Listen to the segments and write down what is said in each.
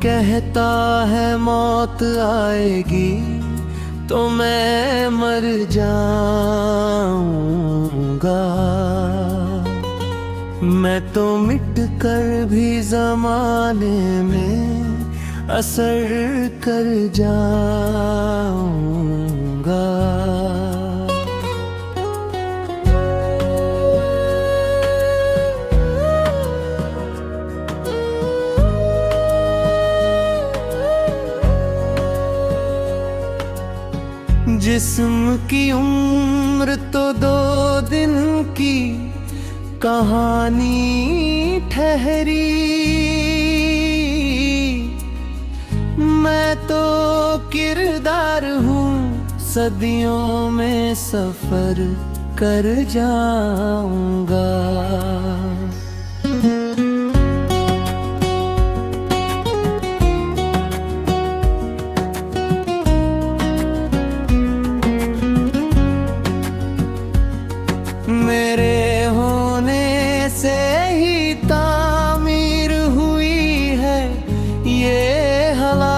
कहता है मौत आएगी तो मैं मर जाऊंगा। मैं तो मिट कर भी जमाने में असर कर जाऊंगा। जिस्म की उम्र तो 2 दिन की कहानी ठहरी, मैं तो किरदार हूँ सदियों में सफर कर जाऊंगा। मेरे होने से ही तामीर हुई है ये हालात।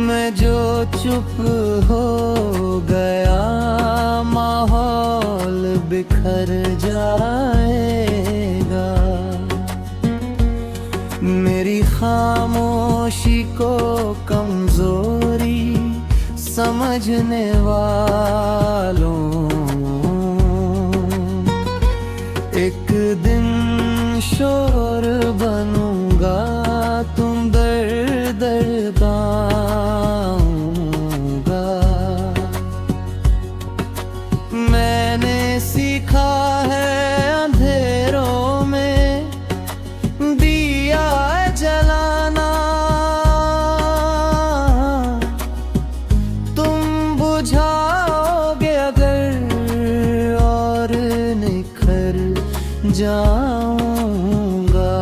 मैं जो चुप हो गया माहौल बिखर जाएगा। मेरी खामोशी को कमजोरी समझने वालों, एक दिन शोर बनूंगा, तुम दर दर गाऊंगा। मैंने सीखा है अंधेरों में दिया जलाना, बुझाओगे अगर और निखर जाऊंगा।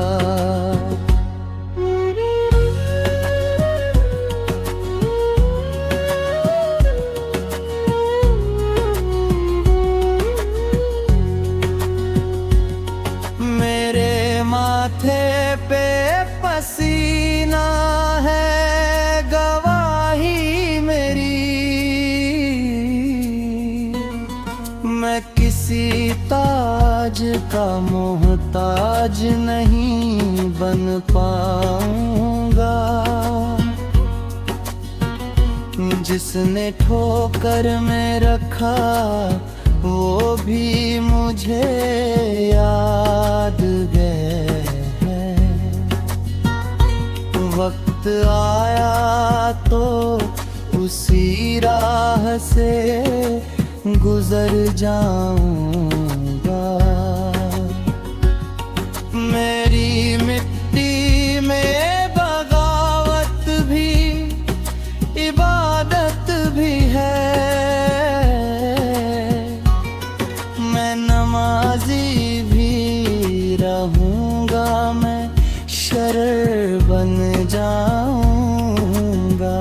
मेरे माथे पे पसीना है गवाही मेरी। मैं किसी ताज का मोहताज नहीं बन पाऊंगा। जिसने ठोकर में रखा वो भी मुझे याद है। वक्त आया तो उसी राह से गुजर जाऊंगा। मेरी मिट्टी में बगावत भी इबादत भी है। मैं नमाजी भी रहूंगा, मैं शरर बन जाऊंगा।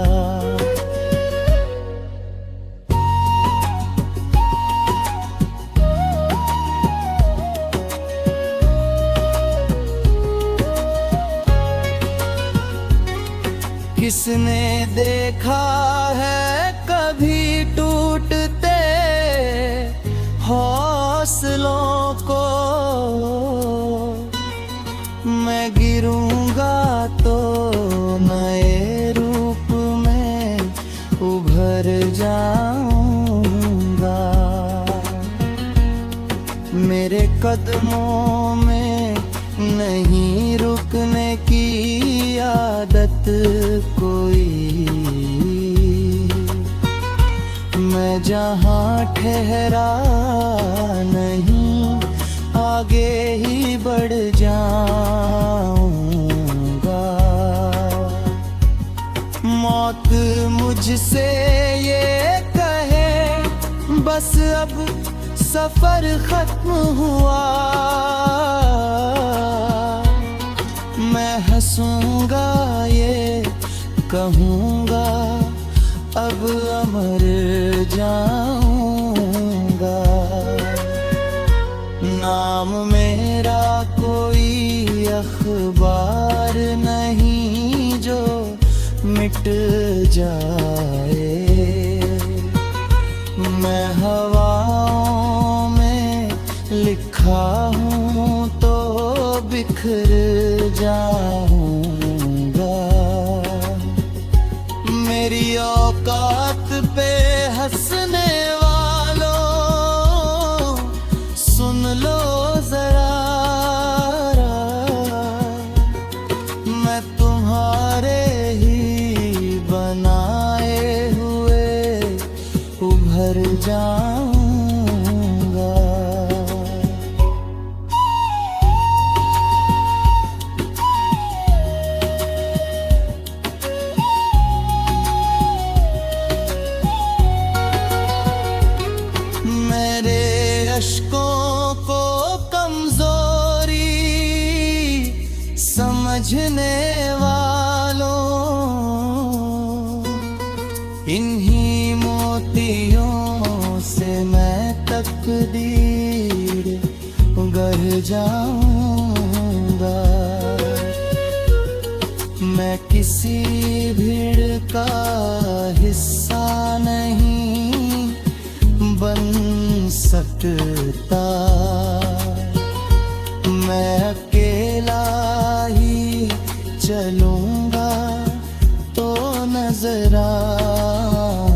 किसने देखा है कभी टूटते हौसलों को? मैं गिरूंगा तो नए रूप में उभर जाऊंगा। मेरे कदमों में नहीं रुकने की आदत कोई। मैं जहाँ ठहरा नहीं आगे ही बढ़ जाऊंगा। मौत मुझसे ये कहे बस अब सफर खत्म हुआ। मैं हंसूंगा ये कहूँगा अब अमर जाऊंगा। नाम मेरा कोई अखबार मिट जाए। मैं हवाओं में लिखा हूँ तो बिखर जाऊंगा। मेरी औकात पे हंसने वालों, सुन लो जरा, मैं तुम्हारे ही बनाए हुए उभर जाऊंगा। मेरे अश्कों को कमजोरी समझने वालों, इन्हीं मोतियों से मैं तकदीर गढ़ जाऊंगा। मैं किसी भीड़ का हिस्सा नहीं बन सकता। मैं अकेला ही चलूंगा तो नजर आऊंगा।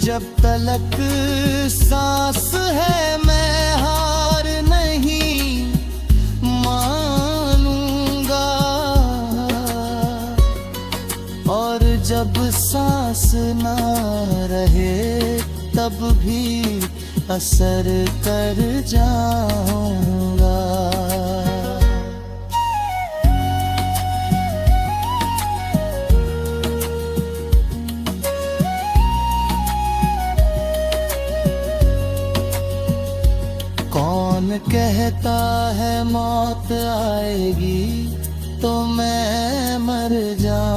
जब तलक सांस है मैं हार नहीं मानूंगा, और जब सांस ना रहे तब भी असर कर जाऊंगा। कौन कहता है मौत आएगी तो मैं मर जाऊंगा।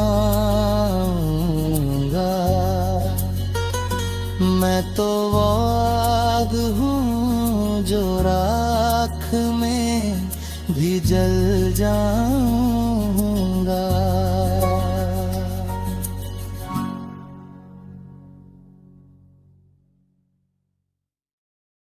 मैं तो वो आग हूँ जो राख में भी जल जाऊं।